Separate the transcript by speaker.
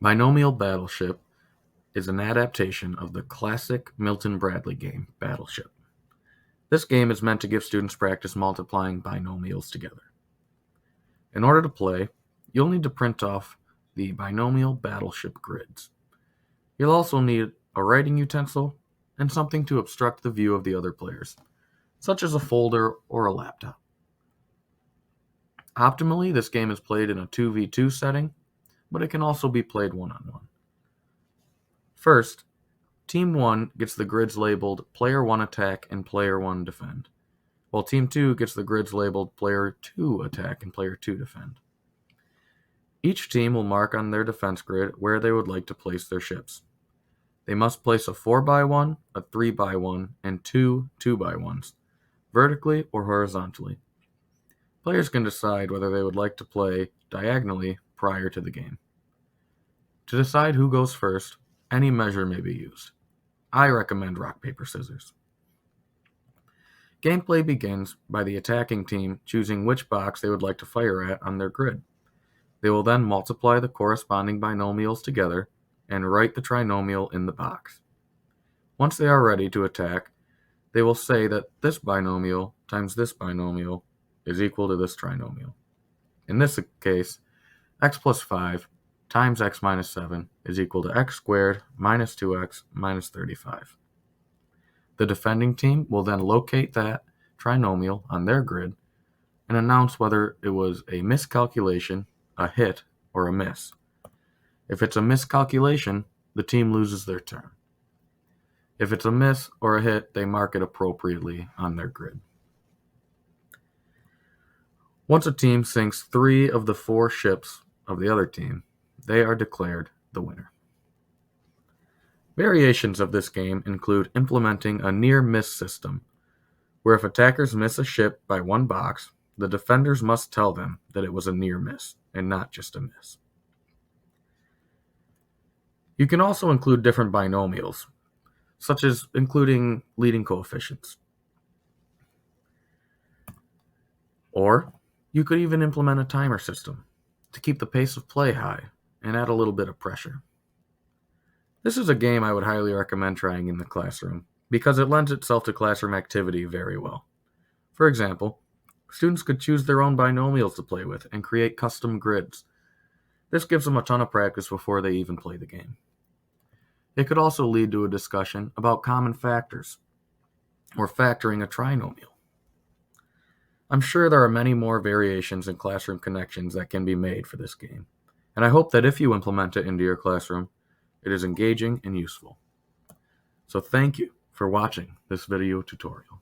Speaker 1: Binomial Battleship is an adaptation of the classic Milton Bradley game, Battleship. This game is meant to give students practice multiplying binomials together. In order to play, you'll need to print off the Binomial Battleship grids. You'll also need a writing utensil and something to obstruct the view of the other players, such as a folder or a laptop. Optimally, this game is played in a 2v2 setting, but it can also be played one-on-one. First, Team 1 gets the grids labeled Player 1 Attack and Player 1 Defend, while Team 2 gets the grids labeled Player 2 Attack and Player 2 Defend. Each team will mark on their defense grid where they would like to place their ships. They must place a 4x1, a 3x1, and two 2x1s, vertically or horizontally. Players can decide whether they would like to play diagonally prior to the game. To decide who goes first, any measure may be used. I recommend rock, paper, scissors. Gameplay begins by the attacking team choosing which box they would like to fire at on their grid. They will then multiply the corresponding binomials together and write the trinomial in the box. Once they are ready to attack, they will say that this binomial times this binomial is equal to this trinomial. In this case, x plus 5 times x minus 7 is equal to x squared minus 2x minus 35. The defending team will then locate that trinomial on their grid and announce whether it was a miscalculation, a hit, or a miss. If it's a miscalculation, the team loses their turn. If it's a miss or a hit, they mark it appropriately on their grid. Once a team sinks 3 of the 4 ships of the other team, they are declared the winner. Variations of this game include implementing a near-miss system, where if attackers miss a ship by one box, the defenders must tell them that it was a near miss and not just a miss. You can also include different binomials, such as including leading coefficients. Or you could even implement a timer system to keep the pace of play high and add a little bit of pressure. This is a game I would highly recommend trying in the classroom because it lends itself to classroom activity very well. For example, students could choose their own binomials to play with and create custom grids. This gives them a ton of practice before they even play the game. It could also lead to a discussion about common factors or factoring a trinomial. I'm sure there are many more variations and classroom connections that can be made for this game, and I hope that if you implement it into your classroom, it is engaging and useful. So thank you for watching this video tutorial.